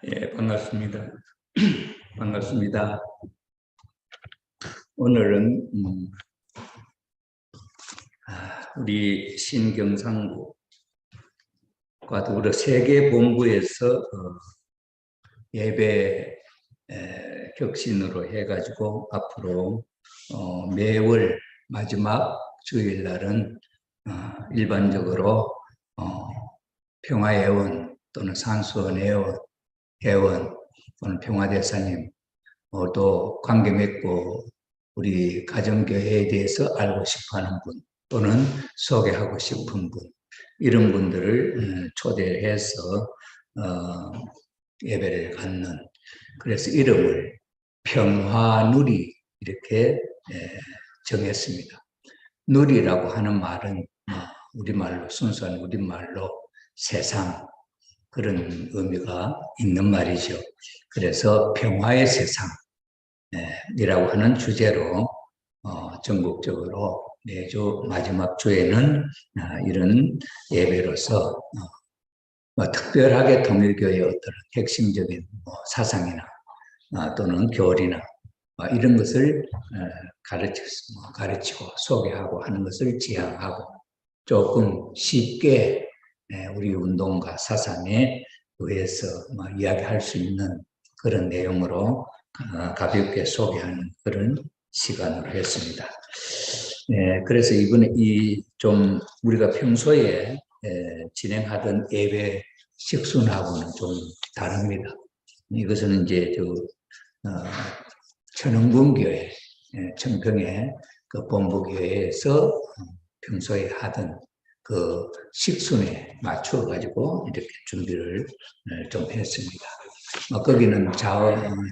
예, 반갑습니다. 반갑습니다. 오늘은 우리 신경상구과 더불어 세계본부에서 예배 격신으로 해가지고 앞으로 매월 마지막 주일날은 일반적으로 평화회원 또는 산수원 회원 또는 평화대사님 또 관계 맺고 우리 가정교회에 대해서 알고 싶어하는 분 또는 소개하고 싶은 분 이런 분들을 초대해서 예배를 갖는, 그래서 이름을 평화누리 이렇게 정했습니다. 누리라고 하는 말은 우리말로, 순수한 우리말로 세상, 그런 의미가 있는 말이죠. 그래서 평화의 세상이라고 하는 주제로 전국적으로 매주 마지막 주에는 이런 예배로서 특별하게 통일교회의 어떤 핵심적인 사상이나 또는 교리나 이런 것을 가르치고 소개하고 하는 것을 지향하고 조금 쉽게 우리 운동과 사상에 의해서 이야기할 수 있는 그런 내용으로 가볍게 소개하는 그런 시간으로 했습니다. 그래서 이번에 좀 우리가 평소에 진행하던 예배 식순하고는 좀 다릅니다. 이것은 이제 천흥군교회, 청평의 그 본부교회에서 평소에 하던 그 식순에 맞춰 가지고 이렇게 준비를 좀 했습니다. 거기는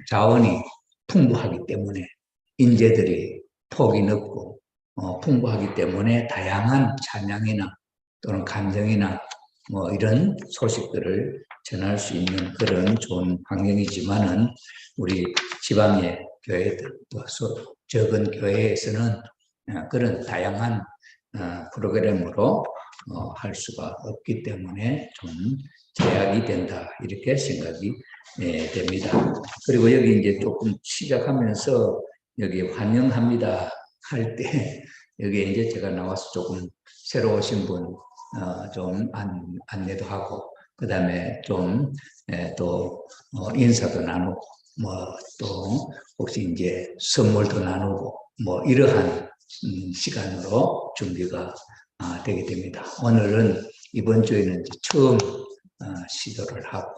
자원이 풍부하기 때문에 인재들이 폭이 넓고 풍부하기 때문에 다양한 찬양이나 또는 감정이나 이런 소식들을 전할 수 있는 그런 좋은 환경이지만은 우리 지방의 교회들 또 적은 교회에서는 그런 다양한 프로그램으로 할 수가 없기 때문에 좀 제약이 된다 이렇게 생각이 됩니다. 그리고 여기 이제 조금 시작하면서 여기 환영합니다 할 때 여기 이제 제가 나와서 조금 새로 오신 분 좀 안내도 하고 그 다음에 좀 또 인사도 나누고 또 혹시 이제 선물도 나누고 이러한 시간으로 준비가 되게 됩니다. 오늘은 이번 주에는 이제 처음 시도를 하고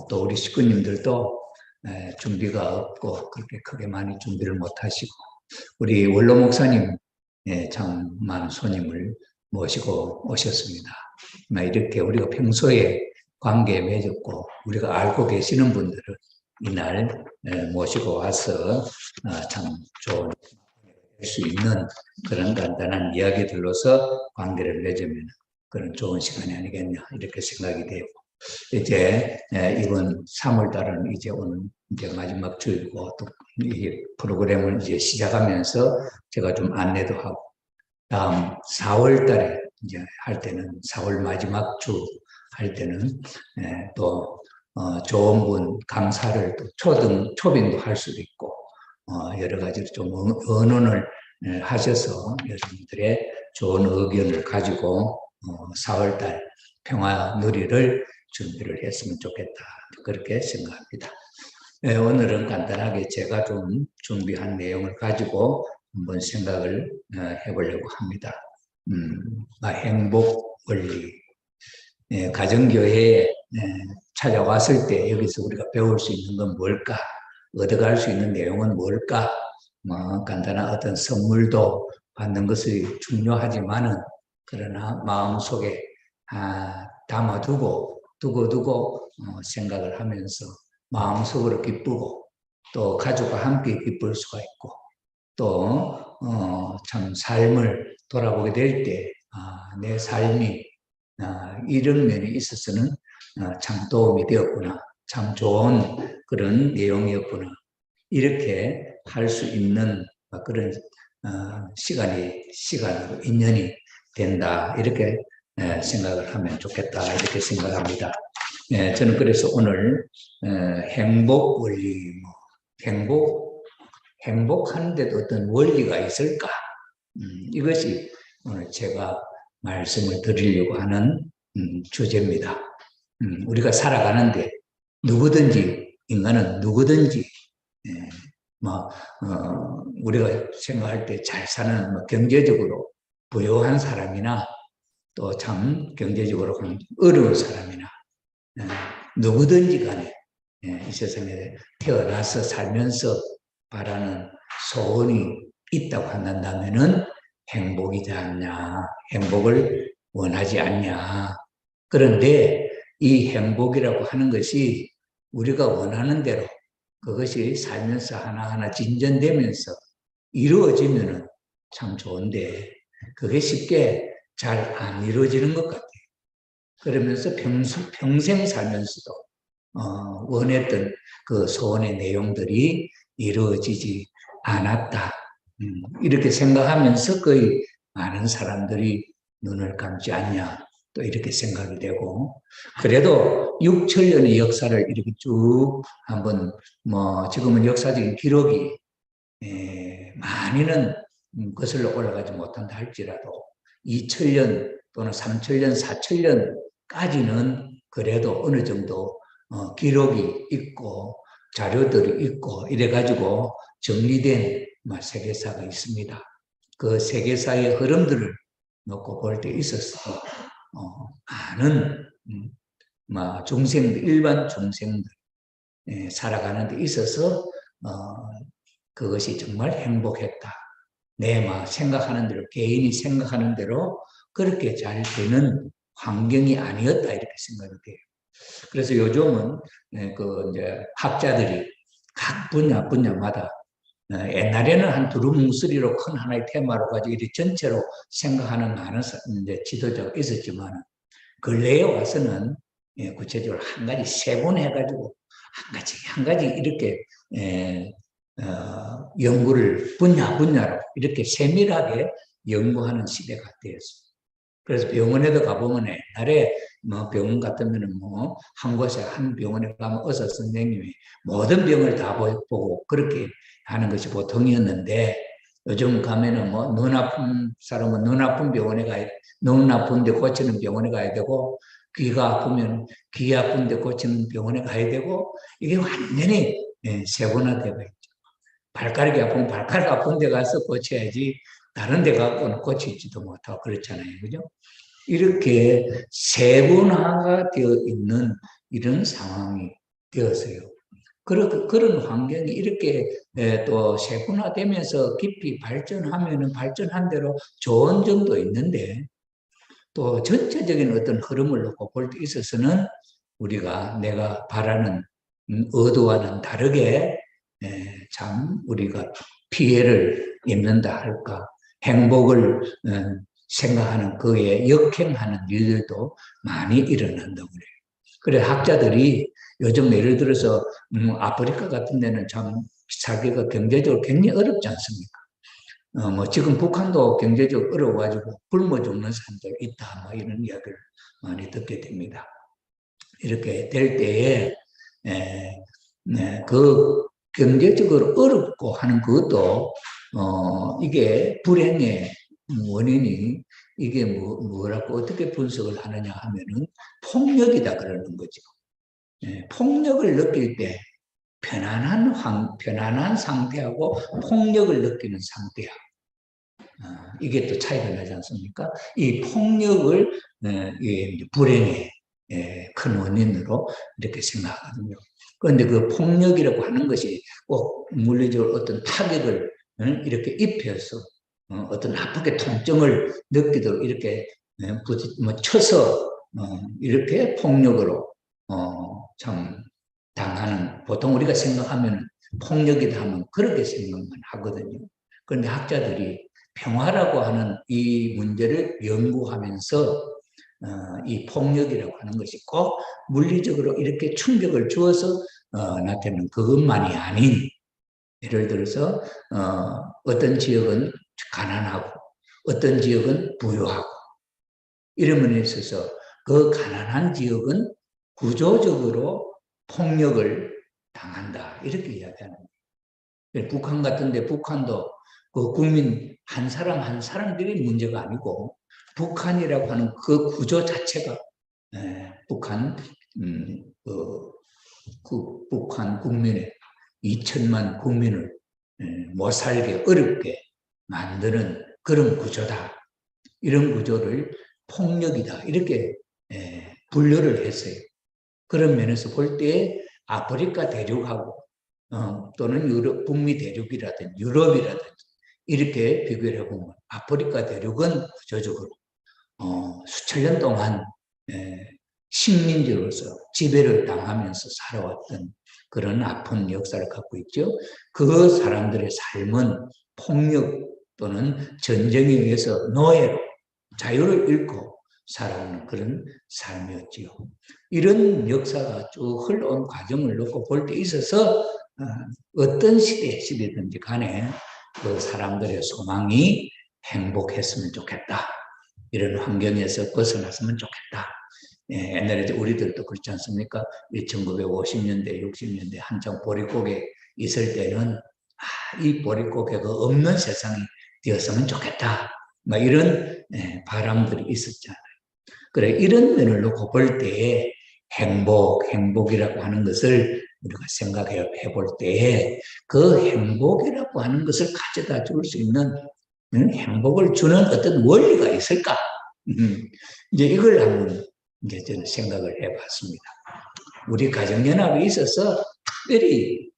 또 우리 식구님들도 준비가 없고 그렇게 크게 많이 준비를 못 하시고 우리 원로 목사님 참 많은 손님을 모시고 오셨습니다. 이렇게 우리가 평소에 관계에 맺었고 우리가 알고 계시는 분들을 이날 모시고 와서 참 좋은 수 있는 그런 간단한 이야기들로서 관계를 맺으면 그런 좋은 시간이 아니겠냐 이렇게 생각이 되고, 이제 이번 3월달은 이제 오늘 이제 마지막 주이고 또 이 프로그램을 이제 시작하면서 제가 좀 안내도 하고 다음 4월달에 이제 할 때는 4월 마지막 주 할 때는 또 좋은 분 강사를 또 초빙도 할 수도 있고 여러 가지로 좀 언론을 하셔서 여러분들의 좋은 의견을 가지고 4월달 평화누리를 준비를 했으면 좋겠다 그렇게 생각합니다. 오늘은 간단하게 제가 좀 준비한 내용을 가지고 한번 생각을 해보려고 합니다. 행복 원리. 가정교회에 찾아왔을 때 여기서 우리가 배울 수 있는 건 뭘까? 얻어갈 수 있는 내용은 뭘까? 간단한 어떤 선물도 받는 것이 중요하지만은 그러나 마음속에 담아두고 두고 생각을 하면서 마음속으로 기쁘고 또 가족과 함께 기쁠 수가 있고 또 참 삶을 돌아보게 될 때 내 삶이 이런 면에 있어서는 참 도움이 되었구나, 참 좋은 그런 내용이었구나 이렇게 할 수 있는 그런 시간으로 인연이 된다 이렇게 생각을 하면 좋겠다 이렇게 생각합니다. 저는 그래서 오늘 행복 원리, 행복하는데도 어떤 원리가 있을까? 이것이 오늘 제가 말씀을 드리려고 하는 주제입니다. 우리가 살아가는데 인간은 누구든지 우리가 생각할 때 잘 사는 경제적으로 부유한 사람이나 또 참 경제적으로 어려운 사람이나 누구든지 간에 이 세상에 태어나서 살면서 바라는 소원이 있다고 한다면은 행복이지 않냐, 행복을 원하지 않냐. 그런데 이 행복이라고 하는 것이 우리가 원하는 대로 그것이 살면서 하나하나 진전되면서 이루어지면은 참 좋은데 그게 쉽게 잘 안 이루어지는 것 같아요. 그러면서 평생 살면서도 원했던 그 소원의 내용들이 이루어지지 않았다. 이렇게 생각하면서 거의 많은 사람들이 눈을 감지 않냐 또 이렇게 생각이 되고 그래도 6천년의 역사를 이렇게 쭉 한번 지금은 역사적인 기록이 많이는 거슬러 올라가지 못한다 할지라도 2천년 또는 3천년, 4천년까지는 그래도 어느 정도 기록이 있고 자료들이 있고 이래가지고 정리된 세계사가 있습니다. 그 세계사의 흐름들을 놓고 볼 때 있어서 많은 중생들, 일반 중생들 살아가는 데 있어서 그것이 정말 행복했다. 생각하는 대로, 개인이 생각하는 대로 그렇게 잘 되는 환경이 아니었다 이렇게 생각이 돼요. 그래서 요즘은 이제 학자들이 각 분야마다 옛날에는 한 두루뭉술이로 큰 하나의 테마로 가지고 이렇게 전체로 생각하는 많은 이제 지도자가 있었지만 근래에 와서는 구체적으로 한 가지 세분해가지고 한 가지 이렇게 연구를 분야로 이렇게 세밀하게 연구하는 시대가 되었습니다. 그래서 병원에도 가보면 옛날에 병원 같으면은 한 곳에 한 병원에 가면 의사 선생님이 모든 병을 다 보고 그렇게 하는 것이 보통이었는데 요즘 가면은 눈 아픈 사람은 눈 아픈 병원에 가야 돼. 눈 아픈데 고치는 병원에 가야 되고 귀가 아프면 귀 아픈데 고치는 병원에 가야 되고 이게 완전히 세분화되고 있죠. 발가락이 아프면 발가락 아픈 데 가서 고쳐야지 다른 데 가서는 고치지도 못하고 그렇잖아요. 그죠? 이렇게 세분화가 되어 있는 이런 상황이 되었어요. 그런 환경이 이렇게 또 세분화되면서 깊이 발전하면은 발전한 대로 좋은 점도 있는데 또 전체적인 어떤 흐름을 놓고 볼 때 있어서는 내가 바라는 의도와는 다르게 참 우리가 피해를 입는다 할까 행복을 생각하는 그에 역행하는 일들도 많이 일어난다고 그래요. 그래 학자들이 요즘 예를 들어서 아프리카 같은 데는 참 살기가 경제적으로 굉장히 어렵지 않습니까? 지금 북한도 경제적으로 어려워가지고 굶어 죽는 사람들 있다 이런 이야기를 많이 듣게 됩니다. 이렇게 될 때에 그 경제적으로 어렵고 하는 그것도 이게 불행의 원인이 이게 뭐라고 어떻게 분석을 하느냐 하면은 폭력이다 그러는 거죠. 폭력을 느낄 때 편안한 상태하고 폭력을 느끼는 상태야. 이게 또 차이가 나지 않습니까? 이 폭력을 불행의 큰 원인으로 이렇게 생각하거든요. 그런데 그 폭력이라고 하는 것이 꼭 물리적으로 어떤 타격을 이렇게 입혀서 어떤 아프게 통증을 느끼도록 이렇게 쳐서 이렇게 폭력으로 참 당하는 보통 우리가 생각하면 폭력이다 하면 그렇게 생각만 하거든요. 그런데 학자들이 평화라고 하는 이 문제를 연구하면서 이 폭력이라고 하는 것이 꼭 물리적으로 이렇게 충격을 주어서 나타내는 그것만이 아닌 예를 들어서 어떤 지역은 가난하고 어떤 지역은 부유하고 이런 면에 있어서 그 가난한 지역은 구조적으로 폭력을 당한다. 이렇게 이야기하는 거예요. 북한 같은데 북한도 그 국민 한 사람 한 사람들이 문제가 아니고 북한이라고 하는 그 구조 자체가 북한 북한 국민의 2천만 국민을 못 살게 어렵게 만드는 그런 구조다. 이런 구조를 폭력이다. 이렇게 분류를 했어요. 그런 면에서 볼 때 아프리카 대륙하고 또는 유럽, 북미 대륙이라든지 유럽이라든지 이렇게 비교를 해보면 아프리카 대륙은 구조적으로 수천 년 동안 식민지로서 지배를 당하면서 살아왔던 그런 아픈 역사를 갖고 있죠. 그 사람들의 삶은 폭력 또는 전쟁에 의해서 노예로 자유를 잃고 살아오는 그런 삶이었지요. 이런 역사가 쭉 흘러온 과정을 놓고 볼 때 있어서 어떤 시대든지 간에 그 사람들의 소망이 행복했으면 좋겠다. 이런 환경에서 벗어났으면 좋겠다. 옛날에 우리들도 그렇지 않습니까? 1950년대, 60년대 한창 보릿고개 있을 때는 이 보릿고개가 없는 세상이 되었으면 좋겠다. 막 이런 바람들이 있었잖아요. 그래, 이런 면을 놓고 볼 때 행복이라고 하는 것을 우리가 생각해 볼 때 그 행복이라고 하는 것을 가져다 줄 수 있는 행복을 주는 어떤 원리가 있을까? 이제 이걸 한번 이제 저는 생각을 해봤습니다. 우리 가정연합에 있어서 특별히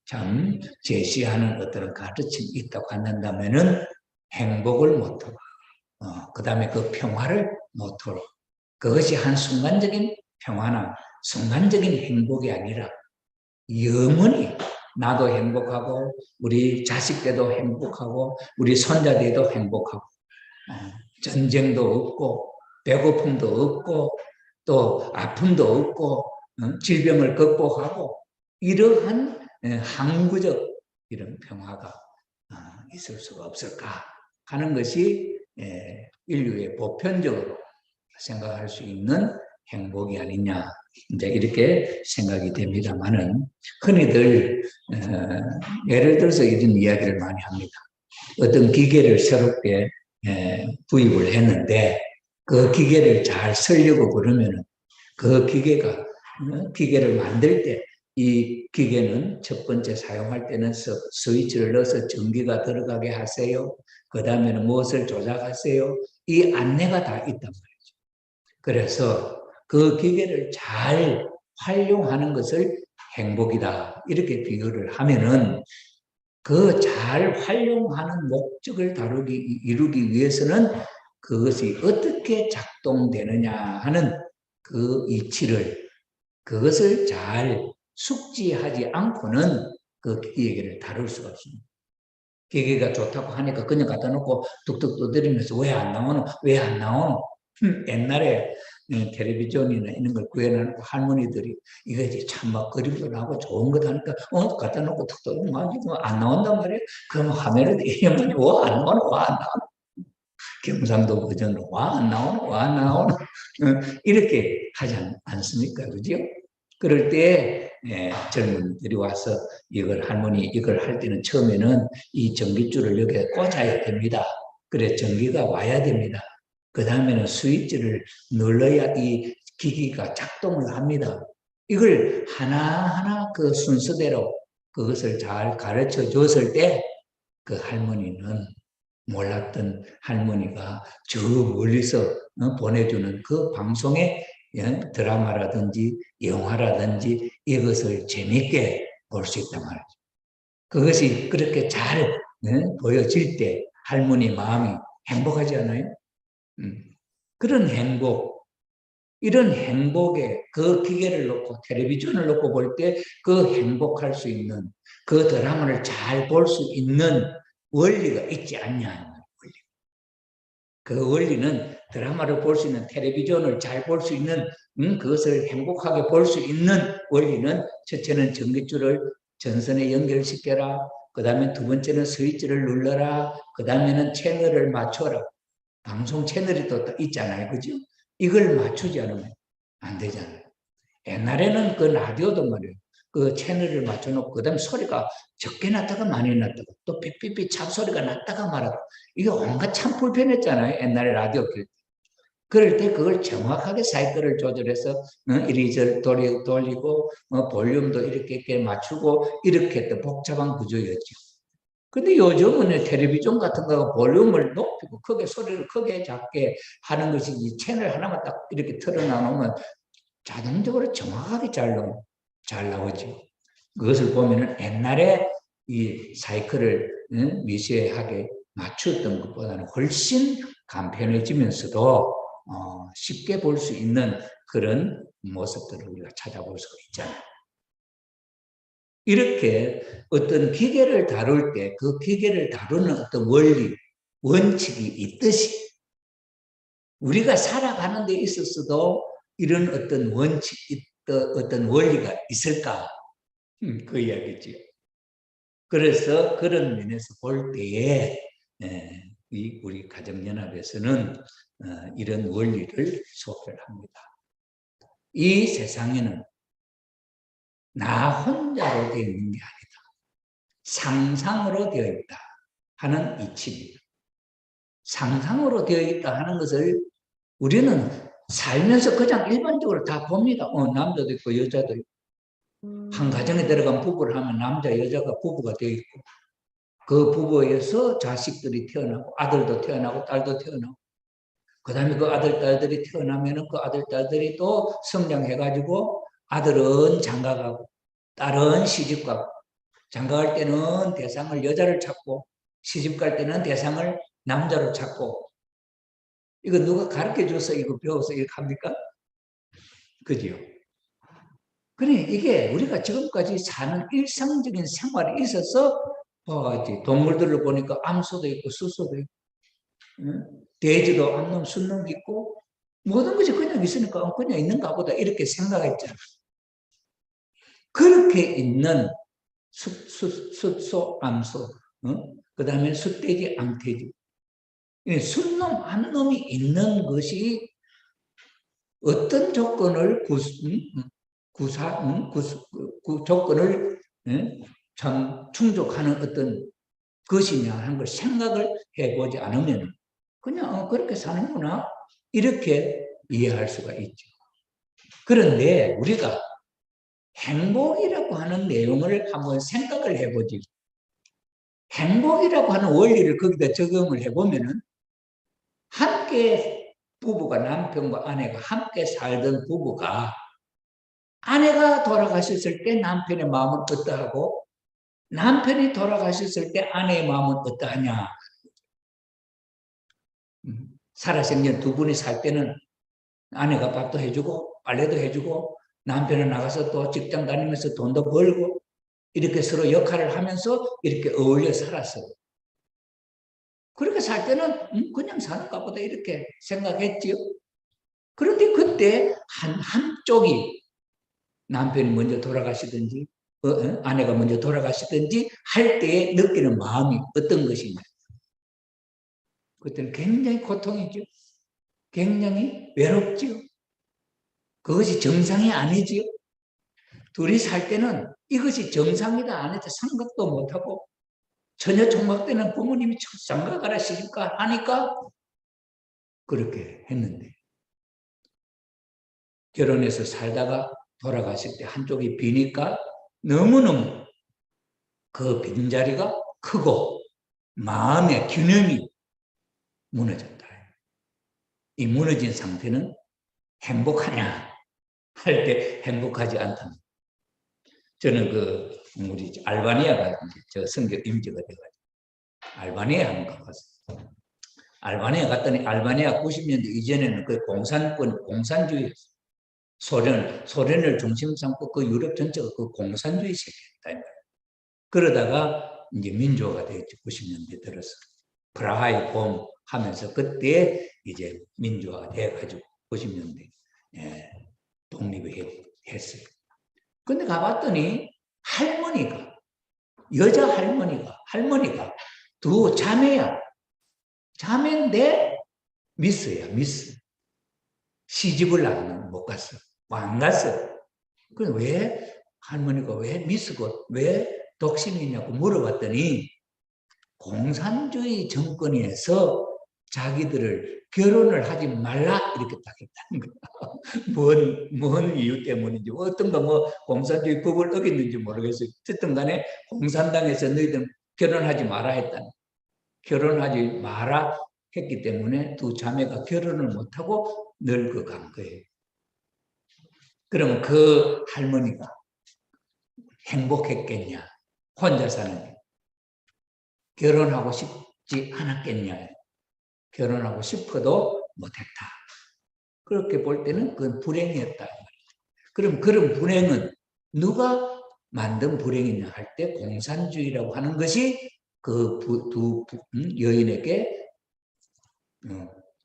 참 제시하는 어떤 가르침이 있다고 한다면은 행복을 모토로, 그 다음에 그 평화를 모토로, 그것이 한 순간적인 평화나 순간적인 행복이 아니라 영원히 나도 행복하고 우리 자식들도 행복하고 우리 손자들도 행복하고 전쟁도 없고 배고픔도 없고 또 아픔도 없고 질병을 극복하고 이러한 항구적 이런 평화가 있을 수가 없을까 하는 것이 인류의 보편적으로 생각할 수 있는 행복이 아니냐 이제 이렇게 생각이 됩니다만은 흔히들 예를 들어서 이런 이야기를 많이 합니다. 어떤 기계를 새롭게 구입을 했는데 그 기계를 잘 쓰려고 그러면은 그 기계를 만들 때 이 기계는 첫 번째 사용할 때는 스위치를 넣어서 전기가 들어가게 하세요. 그 다음에는 무엇을 조작하세요. 이 안내가 다 있단 말이죠. 그래서 그 기계를 잘 활용하는 것을 행복이다. 이렇게 비교를 하면은 그 잘 활용하는 목적을 이루기 위해서는 그것이 어떻게 작동되느냐 하는 그 이치를 그것을 잘 숙지하지 않고는 그 기계를 다룰 수가 없습니다. 기계가 좋다고 하니까 그냥 갖다 놓고 뚝뚝 두드리면서 왜 안 나오노? 왜 안 나오노? 옛날에 텔레비전이나 이런 걸 구해놓고 할머니들이 이거 이제 참 막 그림도 나고 좋은 거 하니까 갖다 놓고 툭툭 맞이고 안 나온단 말이에요. 그럼 화면을 이러면 와 안 나오노? 와 안 나오노? 경상도 버전으로 와 안 나오노? 와 안 나오노? 이렇게 하지 않습니까? 그죠? 그럴 때 젊은이들이 와서 할머니 이걸 할 때는 처음에는 이 전기줄을 여기에 꽂아야 됩니다. 그래 전기가 와야 됩니다. 그 다음에는 스위치를 눌러야 이 기기가 작동을 합니다. 이걸 하나하나 그 순서대로 그것을 잘 가르쳐 줬을 때 그 할머니는 몰랐던 할머니가 저 멀리서 보내주는 그 방송에 드라마라든지 영화라든지 이것을 재밌게 볼 수 있단 말이죠. 그것이 그렇게 잘 보여질 때 할머니 마음이 행복하지 않아요? 그런 행복, 이런 행복에 그 기계를 놓고 텔레비전을 놓고 볼 때 그 행복할 수 있는 그 드라마를 잘 볼 수 있는 원리가 있지 않냐. 그 원리는 드라마를 볼 수 있는 텔레비전을 잘 볼 수 있는 그것을 행복하게 볼 수 있는 원리는 첫째는 전기줄을 전선에 연결시켜라. 그 다음에 두 번째는 스위치를 눌러라. 그 다음에는 채널을 맞춰라. 방송 채널이 또 있잖아요. 그죠? 이걸 맞추지 않으면 안 되잖아요. 옛날에는 그 라디오도 말이에요. 그 채널을 맞춰놓고 그다음에 소리가 적게 났다가 많이 났다가 또 삐삐삐 잡소리가 났다가 말았다. 이게 온갖 참 불편했잖아요. 옛날에 라디오 킬 때. 그럴 때 그걸 정확하게 사이클을 조절해서 이리저리 돌리고 볼륨도 이렇게 맞추고 이렇게 또 복잡한 구조였죠. 근데 요즘은 텔레비전 같은 거 볼륨을 높이고 크게 소리를 크게 작게 하는 것이 이 채널 하나만 딱 이렇게 틀어놔놓으면 자동적으로 정확하게 잘 나오죠. 그것을 보면은 옛날에 이 사이클을 미세하게 맞췄던 것보다는 훨씬 간편해지면서도 쉽게 볼 수 있는 그런 모습들을 우리가 찾아볼 수가 있잖아요. 이렇게 어떤 기계를 다룰 때 그 기계를 다루는 어떤 원리, 원칙이 있듯이 우리가 살아가는 데 있어서도 이런 어떤 원칙, 어떤 원리가 있을까? 그 이야기죠. 그래서 그런 면에서 볼 때에 우리 가정연합에서는 이런 원리를 소개를 합니다. 이 세상에는 나 혼자로 되어 있는 게 아니다. 상상으로 되어 있다 하는 이치입니다. 상상으로 되어 있다 하는 것을 우리는 살면서 그냥 일반적으로 다 봅니다. 남자도 있고 여자도 있고. 한 가정에 들어간 부부를 하면 남자 여자가 부부가 되어 있고 그 부부에서 자식들이 태어나고 아들도 태어나고 딸도 태어나고 그 다음에 그 아들 딸들이 태어나면 그 아들 딸들이 또 성장해가지고 아들은 장가가고 딸은 시집가고 장가갈 때는 대상을 여자를 찾고 시집갈 때는 대상을 남자로 찾고 이거 누가 가르쳐줘서 이거 배워서 이렇게 합니까? 그죠? 그래 이게 우리가 지금까지 사는 일상적인 생활에 있어서 동물들을 보니까 암소도 있고 수소도 있고 돼지도 암놈 순놈 있고 모든 것이 그냥 있으니까 그냥 있는가 보다 이렇게 생각했잖아. 그렇게 있는 숫소, 암소, 그 다음에 숫돼지, 암돼지. 순놈, 암놈이 있는 것이 어떤 조건을 조건을 참 충족하는 어떤 것이냐 하는 걸 생각을 해보지 않으면 그냥 그렇게 사는구나 이렇게 이해할 수가 있죠. 그런데 우리가 행복이라고 하는 내용을 한번 생각을 해보지. 행복이라고 하는 원리를 거기다 적용을 해보면은 함께 부부가 남편과 아내가 함께 살던 부부가 아내가 돌아가셨을 때 남편의 마음은 어떠하고 남편이 돌아가셨을 때 아내의 마음은 어떠하냐. 살아생전 두 분이 살 때는 아내가 밥도 해주고 빨래도 해주고 남편은 나가서 또 직장 다니면서 돈도 벌고 이렇게 서로 역할을 하면서 이렇게 어울려 살았어요. 그렇게 살 때는 그냥 사는가 보다 이렇게 생각했지요. 그런데 그때 한쪽이 남편이 먼저 돌아가시든지 아내가 먼저 돌아가시든지 할 때에 느끼는 마음이 어떤 것이냐. 그때는 굉장히 고통이죠. 굉장히 외롭지요. 그것이 정상이 아니지요. 둘이 살 때는 이것이 정상이다 아니다 생각도 못하고 처녀 총각 때는 부모님이 장가가라 시집가 하니까 그렇게 했는데 결혼해서 살다가 돌아가실 때 한쪽이 비니까 너무너무 그 빈자리가 크고 마음의 균형이 무너졌다. 이 무너진 상태는 행복하냐 할 때 행복하지 않다. 저는 우리 알바니아가 저 선교 임지가 돼가지고 알바니아에 한번 가봤어요. 알바니아 갔더니 알바니아 90년대 이전에는 그 공산주의였어요. 소련을 중심 삼고 그 유럽 전체가 그 공산주의 세계였다. 그러다가 이제 민주화가 됐죠. 90년대 들어서. 프라하의 봄 하면서 그때 이제 민주화가 돼가지고 90년대 독립을 했어요. 근데 가봤더니 여자 할머니가 두 자매야. 자매인데 미스야, 미스. 시집을 못 갔어. 안 갔어. 그럼 왜 할머니가 왜 미스고 왜 독신이냐고 물어봤더니 공산주의 정권에서 자기들을 결혼을 하지 말라 이렇게 딱 했다는 거야. 뭔 이유 때문인지 어떤가 뭐 공산주의 법을 어겼는지 모르겠어요. 어쨌든 간에 공산당에서 너희들 결혼하지 마라 했다는, 결혼하지 마라 했기 때문에 두 자매가 결혼을 못하고 늙어간 거예요. 그럼 그 할머니가 행복했겠냐? 혼자 사는 게. 결혼하고 싶지 않았겠냐? 결혼하고 싶어도 못했다. 그렇게 볼 때는 그건 불행이었다. 그럼 그런 불행은 누가 만든 불행이냐 할 때 공산주의라고 하는 것이 그 두 여인에게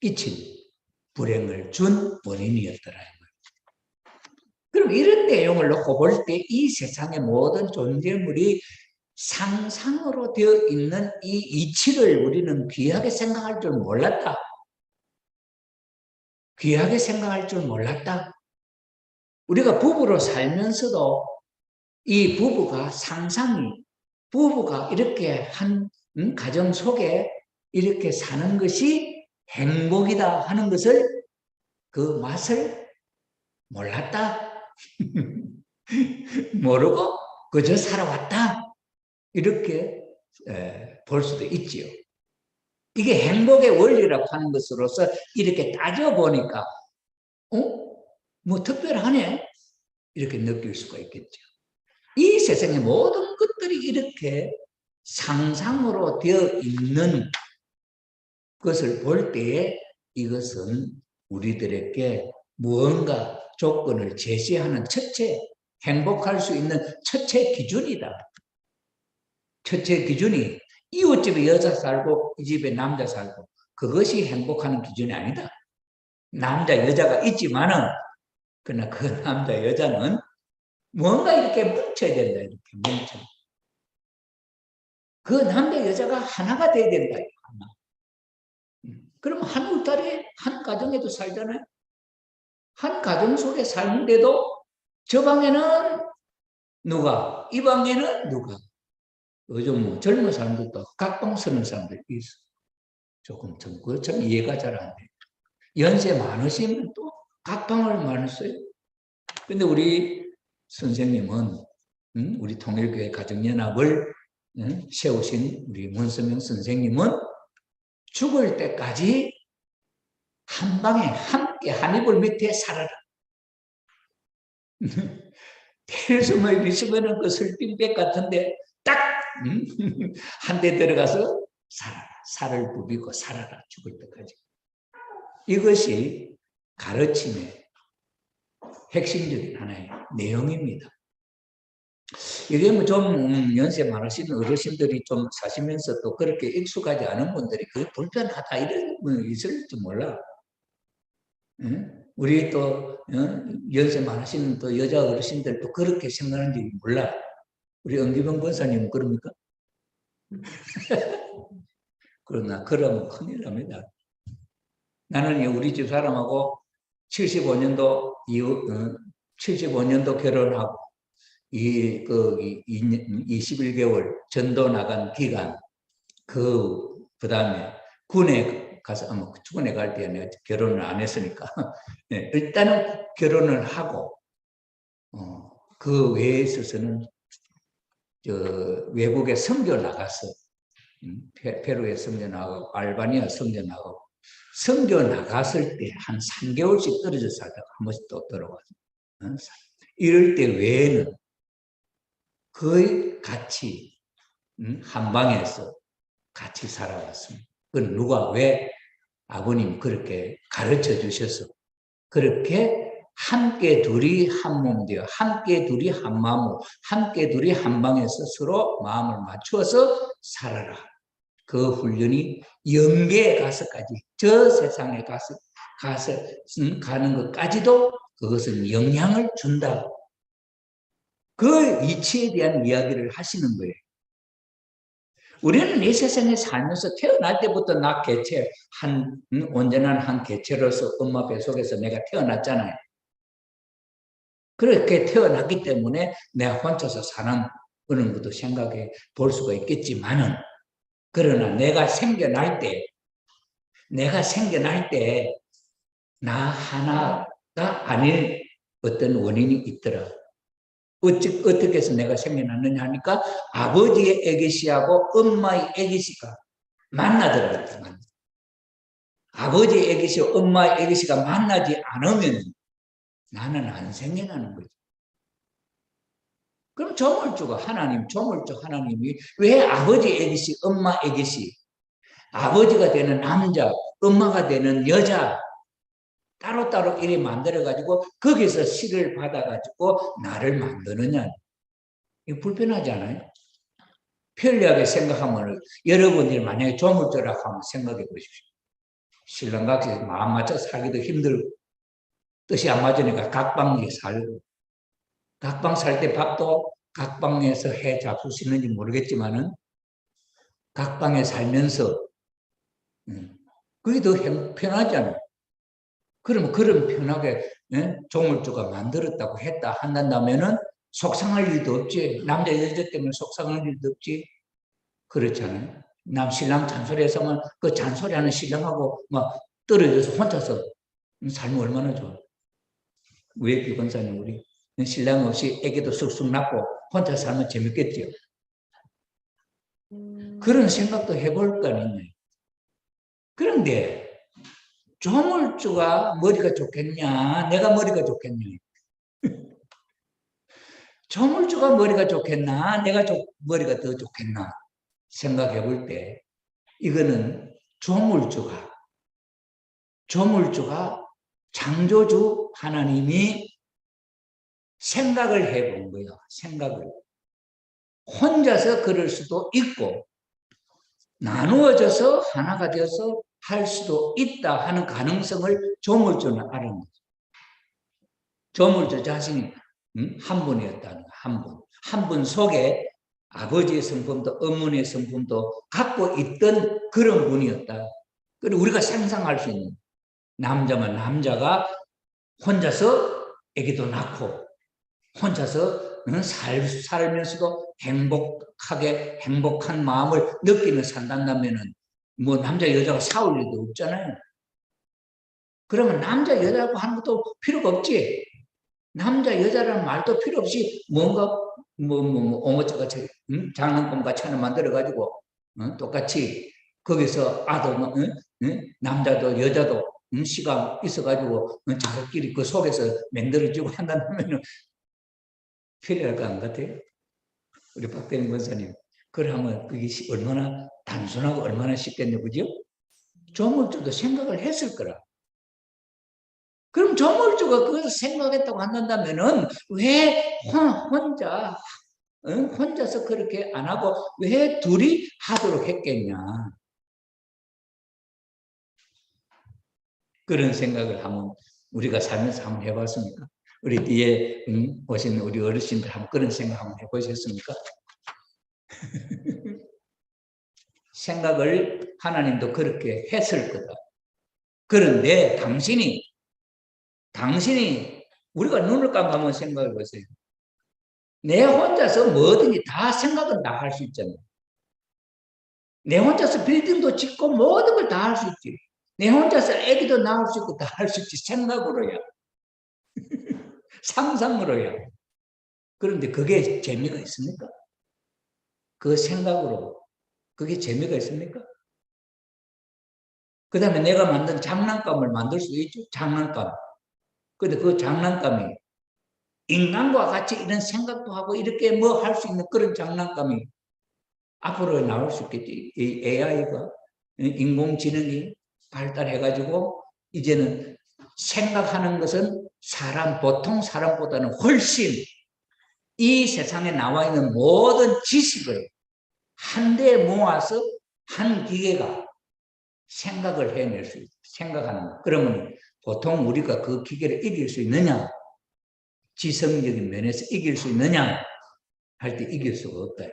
끼친 불행을 준 원인이었더라. 그럼 이런 내용을 놓고 볼 때 이 세상의 모든 존재물이 상상으로 되어 있는 이 이치를 우리는 귀하게 생각할 줄 몰랐다. 귀하게 생각할 줄 몰랐다. 우리가 부부로 살면서도 이 부부가 부부가 이렇게 한 가정 속에 이렇게 사는 것이 행복이다 하는 것을, 그 맛을 몰랐다. 모르고 그저 살아왔다. 이렇게 볼 수도 있지요. 이게 행복의 원리라고 하는 것으로서 이렇게 따져보니까 뭐 특별하네 이렇게 느낄 수가 있겠죠. 이 세상의 모든 것들이 이렇게 상상으로 되어 있는 것을 볼 때에 이것은 우리들에게 무언가 조건을 제시하는 첫째, 행복할 수 있는 첫째 기준이다. 첫째 기준이 이웃집에 여자 살고 이 집에 남자 살고 그것이 행복하는 기준이 아니다. 남자 여자가 있지만은 그러나 그 남자 여자는 뭔가 이렇게 뭉쳐야 된다. 이렇게 뭉쳐. 그 남자 여자가 하나가 돼야 된다. 하나. 그럼 한 울타리에 한 가정에도 살잖아요. 한 가정 속에 살는데도 저 방에는 누가, 이 방에는 누가. 요즘 뭐 젊은 사람들도 각방 쓰는 사람들이 있어. 조금 참 이해가 잘 안 돼. 연세 많으시면 또 각방을 많이 써요. 근데 우리 선생님은 우리 통일교회 가정연합을 세우신 우리 문서명 선생님은 죽을 때까지 한 방에 함께 한 이불 밑에 살아라. 텔스머에 있으면 그 슬핑백 같은데 딱 한 대 들어가서 살아라. 살을 부비고 살아라. 죽을 때까지. 이것이 가르침의 핵심적인 하나의 내용입니다. 이게 뭐 좀 연세 많으신 어르신들이 좀 사시면서 또 그렇게 익숙하지 않은 분들이 그게 불편하다 이런 분 있을지 몰라. 우리 또 연세 많으신 또 여자 어르신들도 그렇게 생각하는지 몰라. 우리 은기병 권사님은 그럽니까? 그러나 그러면 큰일 납니다. 나는 우리 집 사람하고 75년도 이후 75년도 결혼하고 21개월 전도 나간 기간 그 다음에 군에 가서 군에 갈 때 내가 결혼을 안 했으니까 네, 일단은 결혼을 하고 그 외에 있어서는 외국에 선교 나가서 페루에 선교 나가고 알바니아 선교 나가고 선교 나갔을 때 한 3개월씩 떨어져 살다가 한 번씩 또 들어와서 이럴 때 외에는 거의 같이 한 방에서 같이 살아왔습니다. 그건 누가 왜 아버님 그렇게 가르쳐 주셔서 그렇게 함께 둘이 한 몸 되어 함께 둘이 한 마음으로 함께 둘이 한 방에서 서로 마음을 맞추어서 살아라. 그 훈련이 영계에 가서까지 저 세상에 가서 가는 것까지도 그것은 영향을 준다. 그 이치에 대한 이야기를 하시는 거예요. 우리는 이 세상에 살면서 태어날 때부터 나 개체 온전한 한 개체로서 엄마 뱃속에서 내가 태어났잖아요. 그렇게 태어났기 때문에 내가 혼자서 사는 그런 것도 생각해 볼 수가 있겠지만은, 그러나 내가 생겨날 때, 나 하나가 아닌 어떤 원인이 있더라. 어떻게 해서 내가 생겨났느냐 하니까 아버지의 애기씨하고 엄마의 애기씨가 만나더라. 아버지의 애기씨, 엄마의 애기씨가 만나지 않으면 나는 안 생겨나는 거지. 그럼 조물주가 하나님, 조물주 하나님이 왜 아버지 애기씨, 엄마 애기씨, 아버지가 되는 남자, 엄마가 되는 여자 따로따로 이렇게 만들어가지고 거기서 씨를 받아가지고 나를 만드느냐. 이거 불편하지 않아요? 편리하게 생각하면 여러분들이 만약에 조물주라고 하면 생각해 보십시오. 신랑같이 마음 맞춰 살기도 힘들고 뜻이 안 맞으니까 각방에 살고, 각방 살 때 밥도 각방에서 해 잡술 수 있는지 모르겠지만은 각방에 살면서 그게 더 편하잖아요. 그러면 그런 편하게 조물주가 만들었다고 했다 한다면은 속상할 일도 없지. 남자 여자 때문에 속상할 일도 없지. 그렇잖아요. 남 신랑 잔소리해서만 그 잔소리하는 신랑하고 막 떨어져서 혼자서 살면 얼마나 좋아. 왜 비건사님 우리 신랑 없이 애기도 쑥쑥 낳고 혼자 살면 재밌겠죠. 그런 생각도 해볼 거 아니냐. 그런데 조물주가 머리가 좋겠냐, 내가 머리가 좋겠냐. 조물주가 머리가 좋겠나, 내가 머리가 더 좋겠나 생각해 볼 때, 이거는 조물주가 창조주 하나님이 생각을 해본 거예요. 생각을. 혼자서 그럴 수도 있고 나누어져서 하나가 되어서 할 수도 있다 하는 가능성을 조물주는 알은 거죠. 조물주 자신이 한 분이었다는 거, 한 분. 한 분 속에 아버지의 성품도 어머니의 성품도 갖고 있던 그런 분이었다. 그리고 우리가 상상할 수 있는, 남자면 남자가 혼자서 아기도 낳고 혼자서 살면서도 행복한 마음을 느끼며 산다면은 뭐 남자 여자가 싸울 일도 없잖아요. 그러면 남자 여자라고 하는 것도 필요가 없지. 남자 여자라는 말도 필요 없이 뭔가 오모차가 장난감 같이 하나 만들어가지고 똑같이 거기서 아도 남자도 여자도 시간 있어가지고 자기끼리 그 속에서 맹들어지고 한다면 필요할 것 안 같아요? 우리 박대림 권사님. 그러면 그게 얼마나 단순하고 얼마나 쉽겠냐, 그죠? 조물주도 생각을 했을 거라. 그럼 조물주가 그것을 생각했다고 한다면은 왜 혼자서 그렇게 안 하고 왜 둘이 하도록 했겠냐? 그런 생각을 한번 우리가 살면서 한번 해봤습니까? 우리 뒤에 오신 우리 어르신들 한번 그런 생각 한번 해보셨습니까? 생각을 하나님도 그렇게 했을 거다. 그런데 당신이 우리가 눈을 감고 생각해 보세요. 내 혼자서 뭐든지 다 생각은 다 할 수 있잖아요. 내 혼자서 빌딩도 짓고 모든 걸 다 할 수 있지. 내 혼자서 애기도 낳을 수 있고 다 할 수 있지. 생각으로야. 상상으로야. 그런데 그게 재미가 있습니까? 그 생각으로 그게 재미가 있습니까? 그 다음에 내가 만든 장난감을 만들 수 있죠. 장난감. 근데 그 장난감이 인간과 같이 이런 생각도 하고 이렇게 뭐 할 수 있는 그런 장난감이 앞으로 나올 수 있겠지. 이 AI가 인공지능이 발달해가지고 이제는 생각하는 것은 보통 사람보다는 훨씬 이 세상에 나와 있는 모든 지식을 한데 모아서 한 기계가 생각을 해낼 수 있어요. 생각하는 거. 그러면 보통 우리가 그 기계를 이길 수 있느냐? 지성적인 면에서 이길 수 있느냐? 할 때 이길 수가 없다.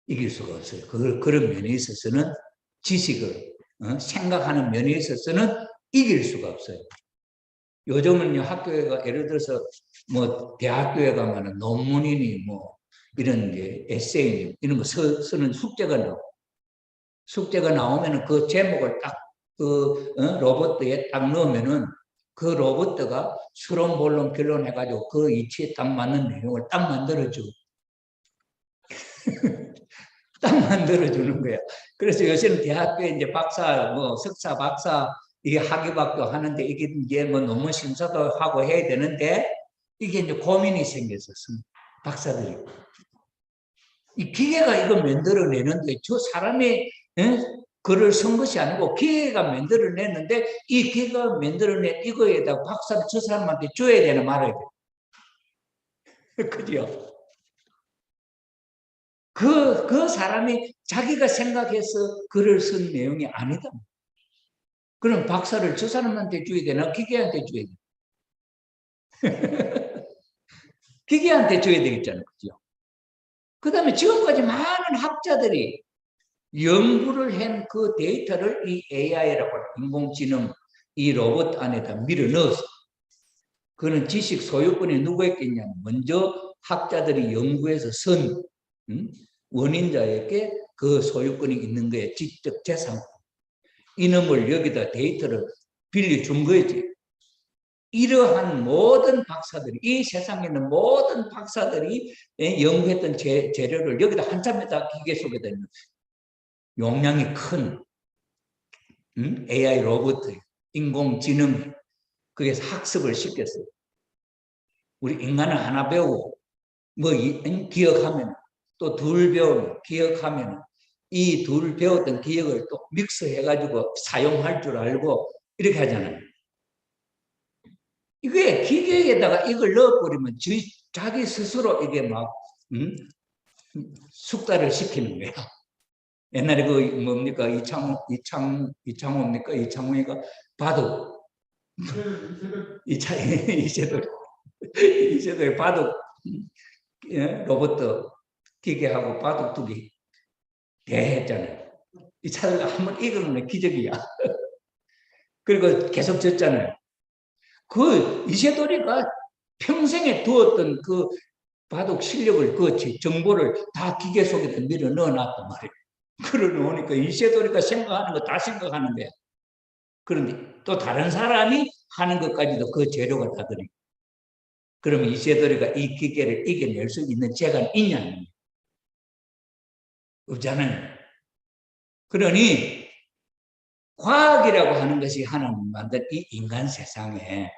이길 수가 없어요. 그런 면에 있어서는 지식을 생각하는 면에 있어서는 이길 수가 없어요. 요즘은요, 학교에가, 예를 들어서, 뭐, 대학교에 가면은 논문이니, 뭐, 이런 게, 에세이니, 이런 거 쓰는 숙제가 나오면은 그 제목을 딱, 로봇에 딱 넣으면은 그 로봇가 수론, 본론, 결론 해가지고 그 이치에 딱 맞는 내용을 딱 만들어줘. 딱 만들어주는 거야. 그래서 요새는 대학교에 이제 박사, 뭐, 석사, 박사, 이게 학위박도 하는데 이게 이제 뭐 논문 심사도 하고 해야 되는데 이게 이제 고민이 생겼었어. 박사들이. 이 기계가 이거 만들어내는데 저 사람이 글을 쓴 것이 아니고 기계가 만들어냈는데 이 기계가 만들어낸 이거에다 박사를 저 사람한테 줘야 되나 말아야 돼. 그죠? 그 사람이 자기가 생각해서 글을 쓴 내용이 아니다. 그럼 박사를 저 사람한테 줘야 되나 기계한테 줘야 되나? 기계한테 줘야 되겠잖아요. 그죠? 그 다음에 지금까지 많은 학자들이 연구를 한 그 데이터를 이 AI라고 하는 인공지능 이 로봇 안에다 밀어 넣어서 그는 지식 소유권이 누구에게냐면 먼저 학자들이 연구해서 선 원인자에게 그 소유권이 있는 거예요. 지적 재산. 이놈을 여기다 데이터를 빌려준 거지. 이러한 모든 박사들이 이 세상에 있는 모든 박사들이 연구했던 재료를 여기다 한참에다 기계 속에다 있는 용량이 큰 AI 로봇, 인공지능 그래서 학습을 시켰어요. 우리 인간은 하나 배우고 뭐 기억하면 또 둘 배우면 기억하면 이 둘 배웠던 기억을 또 믹스해가지고 사용할 줄 알고 이렇게 하잖아요. 이게 기계에다가 이걸 넣어버리면 자기 스스로 이게 막 숙달을 시키는 거야. 옛날에 그 뭡니까 이창호입니까 이창호이가 바둑 이세돌 바둑 로봇 기계하고 바둑두기 대했잖아요. 이 차를 한번 이기면 기적이야. 그리고 계속 졌잖아요. 그 이세돌이가 평생에 두었던 그 바둑 실력을 그 정보를 다 기계 속에 밀어 넣어놨단 말이에요. 그러 놓으니까 이세돌이가 생각하는 거 다 생각하는 거야. 그런데 또 다른 사람이 하는 것까지도 그 재료가 다더니 그러면 이세돌이가 이 기계를 이겨낼 수 있는 재간이 있냐? 없잖아요. 그러니 과학이라고 하는 것이 하나님 만든 이 인간 세상에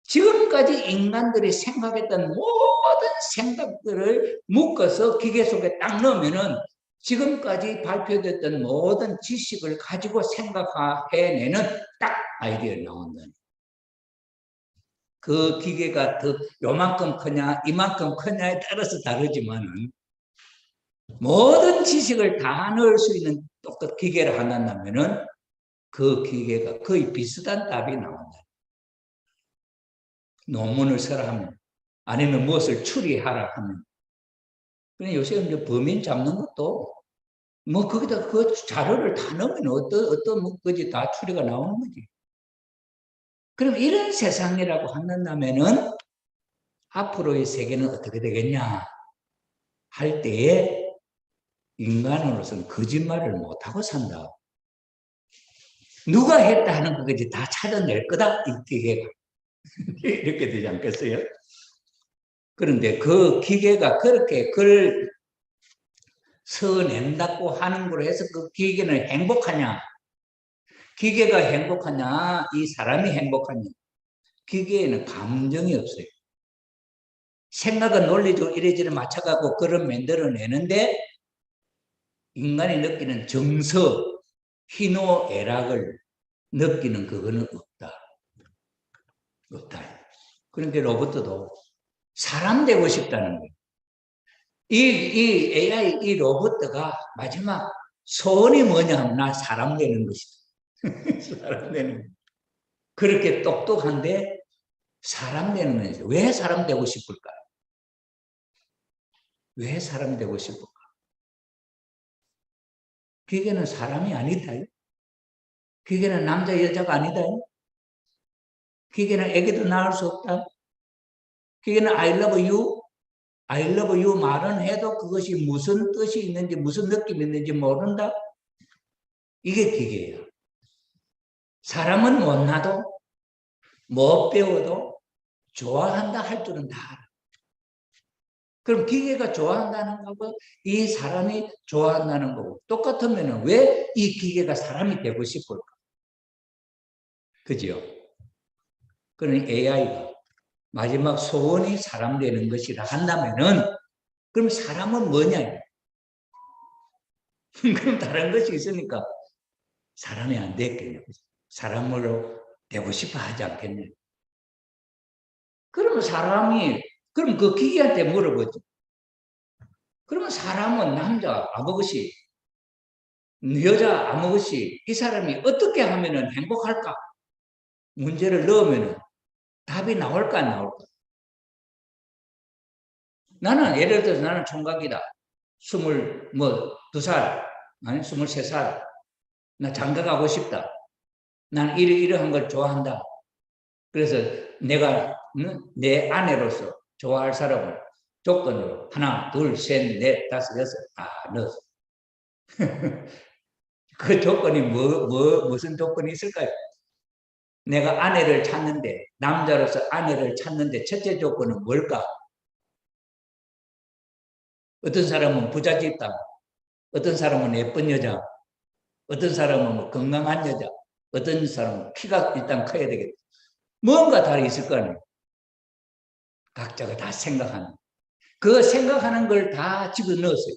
지금까지 인간들이 생각했던 모든 생각들을 묶어서 기계 속에 딱 넣으면은 지금까지 발표됐던 모든 지식을 가지고 생각해내는 딱 아이디어가 나온다. 그 기계가 더 요만큼 크냐 이만큼 크냐에 따라서 다르지만은 모든 지식을 다 넣을 수 있는 똑같은 기계를 한다면은 그 기계가 거의 비슷한 답이 나온다. 논문을 써라 하면 아니면 무엇을 추리하라 하면 그냥 요새 이제 범인 잡는 것도 뭐 거기다 그 자료를 다 넣으면 어떤 뭐 거지 다 추리가 나오는 거지. 그럼 이런 세상이라고 한다면은 앞으로의 세계는 어떻게 되겠냐 할 때에 인간으로서는 거짓말을 못하고 산다. 누가 했다 하는 거지 다 찾아낼 거다 이 기계가. 이렇게 되지 않겠어요? 그런데 그 기계가 그렇게 글 써낸다고 하는 걸로 해서 그 기계는 행복하냐? 기계가 행복하냐? 이 사람이 행복하냐? 기계에는 감정이 없어요. 생각은 논리적으로 이래저래 맞춰가고 글을 만들어내는데 인간이 느끼는 정서, 희노애락을 느끼는 그거는 없다. 없다. 그러니까 로봇도 사람 되고 싶다는 거예요. 이 AI, 이 로봇가 마지막 소원이 뭐냐 하면 나 사람 되는 것이다. 사람 되는 것. 그렇게 똑똑한데 사람 되는 거죠. 왜 사람 되고 싶을까? 왜 사람 되고 싶을까? 기계는 사람이 아니다. 기계는 남자, 여자가 아니다. 기계는 애기도 낳을 수 없다. 기계는 I love you, I love you 말은 해도 그것이 무슨 뜻이 있는지 무슨 느낌이 있는지 모른다. 이게 기계예요. 사람은 못나도 못 배워도 좋아한다 할 줄은 다 알아. 그럼 기계가 좋아한다는 거고 이 사람이 좋아한다는 거고 똑같으면 왜 이 기계가 사람이 되고 싶을까? 그죠? 그러니 AI가 마지막 소원이 사람 되는 것이라 한다면은 그럼 사람은 뭐냐? 그럼 다른 것이 있으니까 사람이 안 됐겠냐? 사람으로 되고 싶어 하지 않겠냐? 그러면 사람이 그럼 그 기계한테 물어보죠. 그러면 사람은 남자 아무것이 여자 아무것이 이 사람이 어떻게 하면 행복할까? 문제를 넣으면 답이 나올까 안 나올까? 나는 예를 들어서 나는 총각이다. 22살 아니 23살 나 장가 가고 싶다. 난 이러한 걸 좋아한다. 그래서 내가 내 아내로서 좋아할 사람을 조건으로 하나, 둘, 셋, 넷, 다섯, 여섯 다 넣었어. 그 조건이 무슨 조건이 있을까요? 내가 아내를 찾는데 남자로서 아내를 찾는데 첫째 조건은 뭘까? 어떤 사람은 부잣집 딸, 어떤 사람은 예쁜 여자, 어떤 사람은 뭐 건강한 여자, 어떤 사람은 키가 일단 커야 되겠다. 뭔가 다 있을 거 아니에요. 각자가 다 생각하는. 그 생각하는 걸 다 집어넣었어요.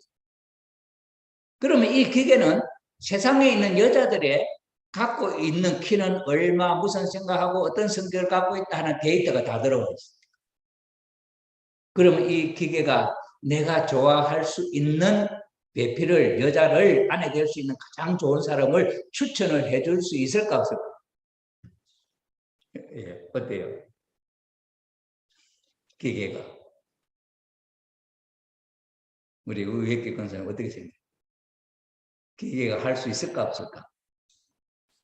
그러면 이 기계는 세상에 있는 여자들의 갖고 있는 키는 얼마, 무슨 생각하고 어떤 성격을 갖고 있다 하는 데이터가 다 들어와 있어요. 그러면 이 기계가 내가 좋아할 수 있는 배필을, 여자를 아내 될 수 있는 가장 좋은 사람을 추천을 해줄 수 있을까 없을까? 예, 어때요? 기계가. 우리 의회계 권사는 어떻게 생각해요? 기계가 할 수 있을까 없을까?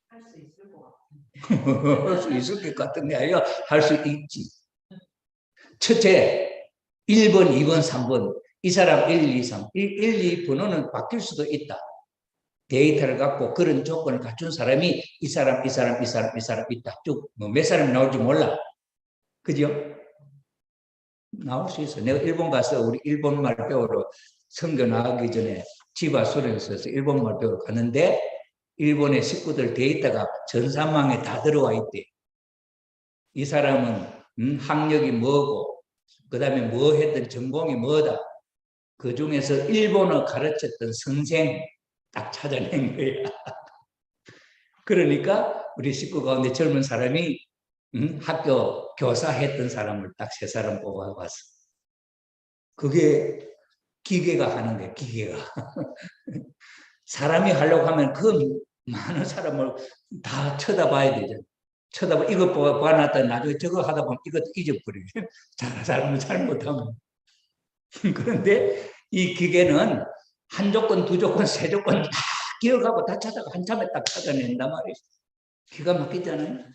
할 수 있을 것 같아요. 할 수 있을 것 같은데 아니야? 할 수 있지. 첫째, 1번, 2번, 3번. 이 사람 1, 2, 3. 1, 2 번호는 바뀔 수도 있다. 데이터를 갖고 그런 조건을 갖춘 사람이 이 사람 있다. 쭉 몇 사람이 나올지 몰라. 그죠? 나올 수 있어. 내가 일본 가서 우리 일본말 배우러 선교 나가기 전에 지바 수련소에서 일본말 배우러 갔는데 일본의 식구들 데이터가 전산망에 다 들어와 있대. 이 사람은 학력이 뭐고 그 다음에 뭐 했던 전공이 뭐다. 그 중에서 일본어 가르쳤던 선생 딱 찾아낸 거야. 그러니까 우리 식구 가운데 젊은 사람이 학교 교사 했던 사람을 딱 3사람 뽑아왔어. 그게 기계가 하는 거야, 기계가. 사람이 하려고 하면 그 많은 사람을 다 쳐다봐야 되잖아. 쳐다봐, 이거 봐놨다 나중에 저거 하다 보면 이것도 잊어버리게. 사람은 잘못하면. 그런데 이 기계는 한 조건, 두 조건, 세 조건 다 기억하고 다 찾아가 한참에 딱 찾아낸단 말이에요. 기가 막히잖아요.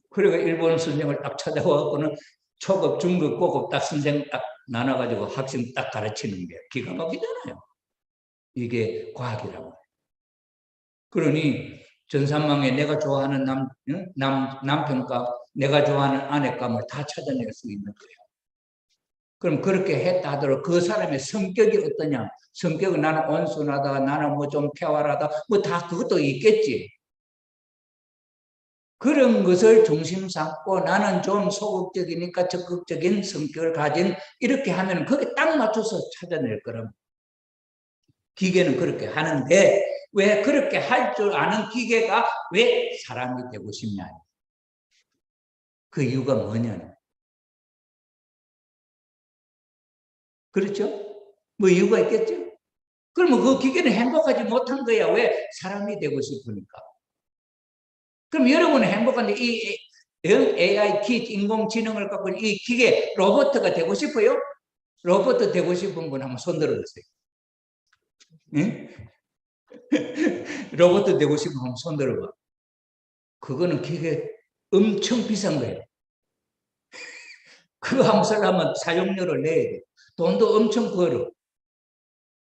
그래가 일본 선생을 딱 찾아와서는 초급, 중급, 고급 딱 선생 딱 나눠가지고 학생 딱 가르치는 게 기가 막히잖아요. 이게 과학이라고. 그러니 전산망에 내가 좋아하는 남편과 내가 좋아하는 아내감을 다 찾아낼 수 있는 거예요. 그럼 그렇게 했다 하더라도 그 사람의 성격이 어떠냐? 성격은 나는 온순하다, 나는 뭐 좀 쾌활하다, 뭐 다 그것도 있겠지. 그런 것을 중심 삼고 나는 좀 소극적이니까 적극적인 성격을 가진 이렇게 하면 거기에 딱 맞춰서 찾아낼 거라고. 기계는 그렇게 하는데 왜 그렇게 할 줄 아는 기계가 왜 사람이 되고 싶냐? 그 이유가 뭐냐? 그렇죠? 뭐 이유가 있겠죠? 그러면 그 기계는 행복하지 못한 거야. 왜? 사람이 되고 싶으니까. 그럼 여러분은 행복한데 이 AI 키 인공지능을 갖고 이 기계 로봇가 되고 싶어요? 로봇 되고 싶은 분 한번 손 들어주세요. 응? 로봇 되고 싶으면 손 들어봐. 그거는 기계 엄청 비싼 거예요. 그거 한번 쓰려면 사용료를 내야 돼. 돈도 엄청 벌어.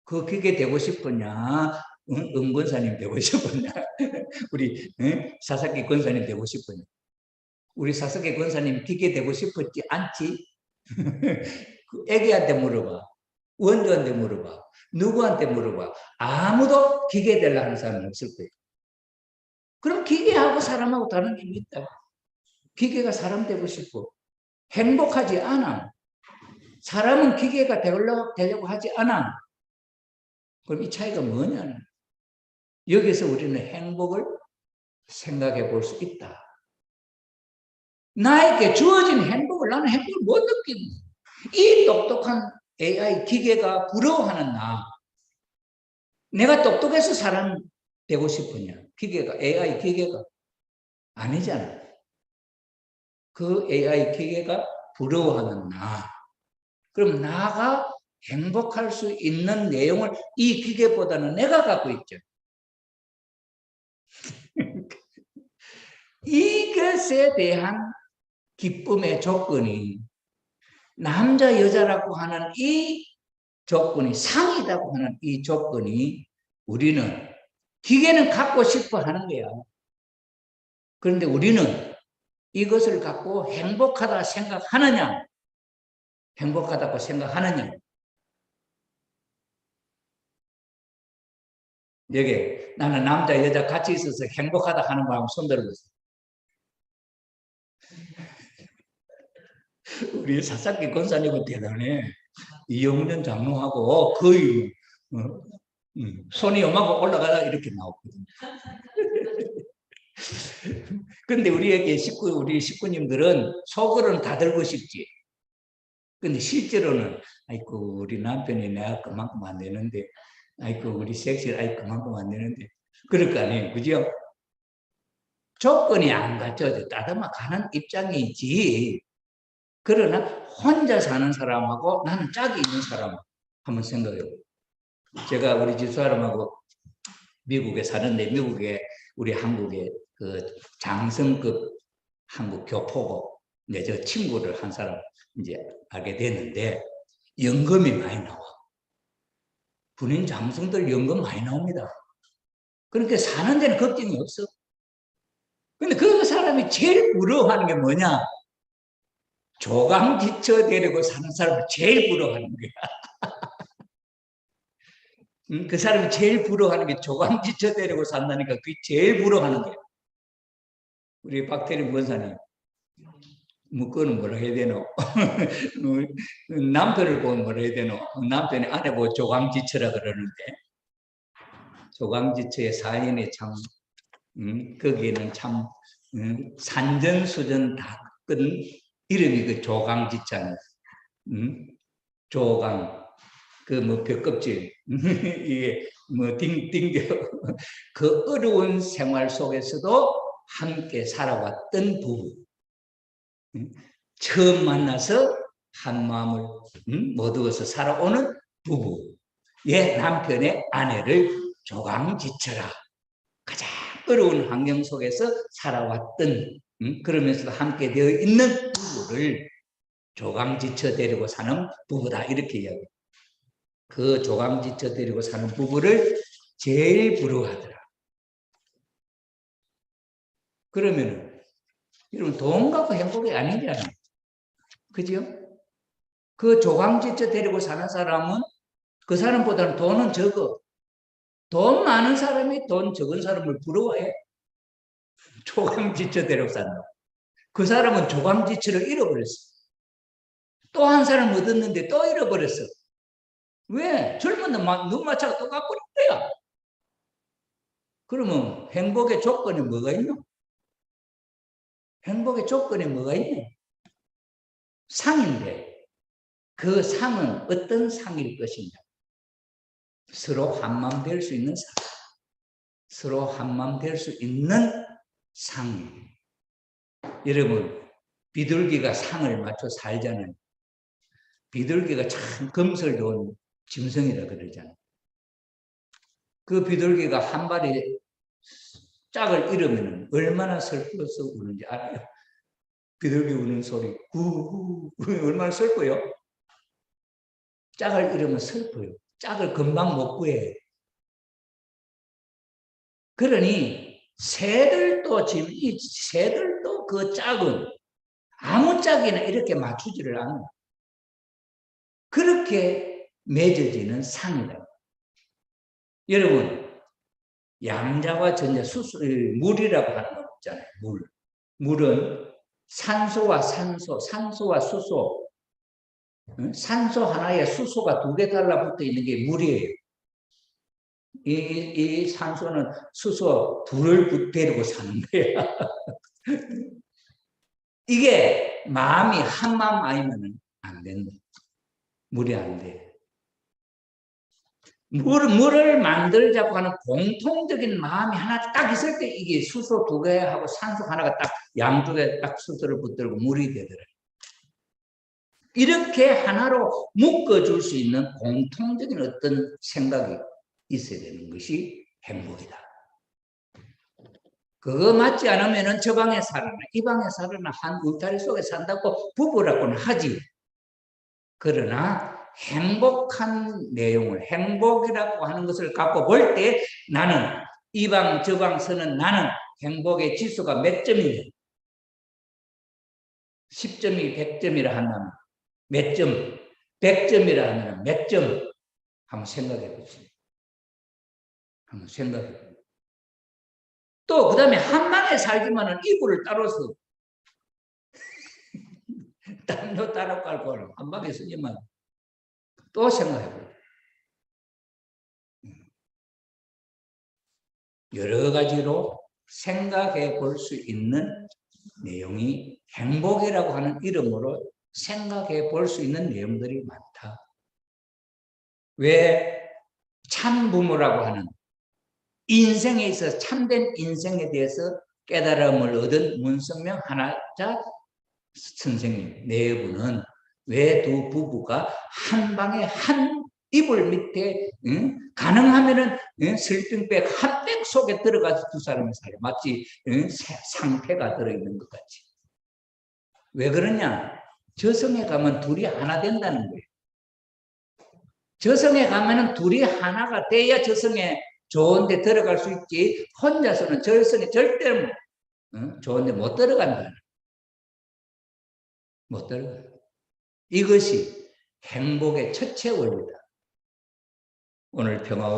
그 기계 되고 싶으냐? 응? 권사님 되고 싶으냐? 우리 사사기 권사님 되고 싶으냐? 우리 사사기 권사님 기계 되고 싶었지 않지? 그 애기한테 물어봐. 원조한테 물어봐. 누구한테 물어봐. 아무도 기계 되려 하는 사람은 없을 거예요. 그럼 기계하고 사람하고 다른 점이 있다. 기계가 사람 되고 싶고 행복하지 않아. 사람은 기계가 되려고 하지 않아. 그럼 이 차이가 뭐냐는 여기서 우리는 행복을 생각해 볼 수 있다. 나에게 주어진 행복을 나는 행복을 못 느낀다. 이 똑똑한 AI 기계가 부러워하는 나. 내가 똑똑해서 사람 되고 싶으냐? 기계가 AI 기계가 아니잖아. 그 AI 기계가 부러워하는 나. 그럼 나가 행복할 수 있는 내용을 이 기계보다는 내가 갖고 있죠. 이것에 대한 기쁨의 조건이 남자 여자라고 하는 이 조건이 상이라고 하는 이 조건이 우리는 기계는 갖고 싶어 하는 거야. 그런데 우리는 이것을 갖고 행복하다 생각하느냐? 행복하다고 생각하느냐? 여기 나는 남자 여자 같이 있어서 행복하다 하는 마음 손 들어보세요. 우리 사사기 권사님은 대단해. 이용년 장로하고 거의 손이 요만큼 올라가다 이렇게 나오거든요. 근데 우리 식구님들은 속으로는 다 들고 싶지. 근데 실제로는 아이고 우리 남편이 내가 그만큼 안 되는데, 아이고 우리 섹시를 아이 그만큼 안 되는데, 그럴 거 아니에요, 그죠? 조건이 안 갖춰져 따듬어 가는 입장이지. 그러나 혼자 사는 사람하고 나는 짝이 있는 사람 한번 생각해요. 제가 우리 집사람하고 미국에 사는데, 미국에 우리 한국에 그 장성급 한국 교포고 이제 저 친구를 한 사람 이제 알게 됐는데 연금이 많이 나와. 군인 장성들 연금 많이 나옵니다. 그러니까 사는 데는 걱정이 없어. 근데 그 사람이 제일 부러워하는 게 뭐냐? 조강지처 데리고 사는 사람을 제일 부러워하는 거야. 그 사람이 제일 부러워하는 게 조강지처 데리고 산다니까 그게 제일 부러워하는 거야. 우리 박태림 권사님, 뭐 그거는 뭐라 해야 되노? 남편을 보면 뭐라 해야 되노? 남편이 아내 보고 조강지처라 그러는데, 조강지처의 사연이 참 거기에는 참 산전수전 다 끈 이름이 그 조강지처는 조강 그 뭐 벽껍질 이게 뭐 딩겨 그 어려운 생활 속에서도 함께 살아왔던 부부. 처음 만나서 한 마음을 모두어서 살아오는 부부의 남편의 아내를 조강지처라 가장 어려운 환경 속에서 살아왔던 그러면서도 함께 되어 있는 부부를 조강지처 데리고 사는 부부다 이렇게 이야기해요. 그 조강지처 데리고 사는 부부를 제일 부러워하더라. 그러면 여러분 돈 갖고 행복이 아니잖아요. 그죠? 그 조강지처 데리고 사는 사람은 그 사람보다는 돈은 적어. 돈 많은 사람이 돈 적은 사람을 부러워해. 조강지처 데리고 산다. 그 사람은 조강지처를 잃어버렸어. 또 한 사람 얻었는데 또 잃어버렸어. 왜? 젊은 눈 맞춰가 또 갖고 있는 거야. 그러면 행복의 조건이 뭐가 있노? 행복의 조건이 뭐가 있노? 상인데 그 상은 어떤 상일 것이냐? 서로 한마음 될 수 있는 상. 서로 한마음 될 수 있는 상. 여러분 비둘기가 상을 맞춰 살자는, 비둘기가 참 검술 좋은 짐승이라 그러잖아요. 그 비둘기가 한 발이 짝을 잃으면 얼마나 슬퍼서 우는지 알아요? 비둘기 우는 소리, 구구, 얼마나 슬퍼요? 짝을 잃으면 슬퍼요. 짝을 금방 못 구해. 그러니 새들도 지금 이 새들도 그 짝은 아무 짝이나 이렇게 맞추지를 않아. 그렇게 맺어지는 상이다. 여러분, 양자와 전자, 물이라고 하는 거 있잖아요. 물은 산소와 산소와 수소, 산소 하나에 수소가 2개 달라붙어 있는 게 물이에요. 이 산소는 수소 2를 데리고 사는 거야. 이게 마음이 한 마음 아니면 안 된다. 물이 안 돼. 물을 만들자고 하는 공통적인 마음이 하나 딱 있을 때 이게 수소 2개하고 산소 하나가 딱 양쪽에 딱 수소를 붙들고 물이 되더라. 이렇게 하나로 묶어줄 수 있는 공통적인 어떤 생각이 있어야 되는 것이 행복이다. 그거 맞지 않으면 저 방에 살아나 이 방에 살아나 한 울타리 속에 산다고 부부라고는 하지. 그러나 행복한 내용을 행복이라고 하는 것을 갖고 볼 때 나는 이 방 저 방 서는 나는 행복의 지수가 몇 점이냐. 10점이 100점이라 한다면 몇 점, 100점이라 하면 몇 점 한번 생각해 보세요. 한번 생각해 보세요. 또 그 다음에 한 방에 살지만은 이불을 따로서 땀도 따로 깔고 한 방에 쓰지만 또 생각해 보세요. 여러 가지로 생각해 볼 수 있는 내용이 행복이라고 하는 이름으로 생각해 볼 수 있는 내용들이 많다. 왜 참부모라고 하는 인생에 있어서 참된 인생에 대해서 깨달음을 얻은 문성명 하나자 선생님 네 분은 왜 두 부부가 한 방에 한 이불 밑에 가능하면은 슬등백 한 백 속에 들어가서 두 사람이 살아. 마치 상패가 들어있는 것 같이. 왜 그러냐? 저성에 가면 둘이 하나 된다는 거예요. 저성에 가면은 둘이 하나가 돼야 저성에 좋은 데 들어갈 수 있지. 혼자서는 저성에 절대로 좋은 데 못 들어간다. 못 들어가. 이것이 행복의 첫째 원리다. 오늘 평화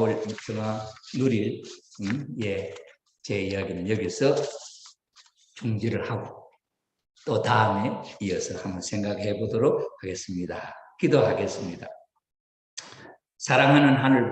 누릴 제 이야기는 여기서 중지를 하고 또 다음에 이어서 한번 생각해 보도록 하겠습니다. 기도하겠습니다. 사랑하는 하늘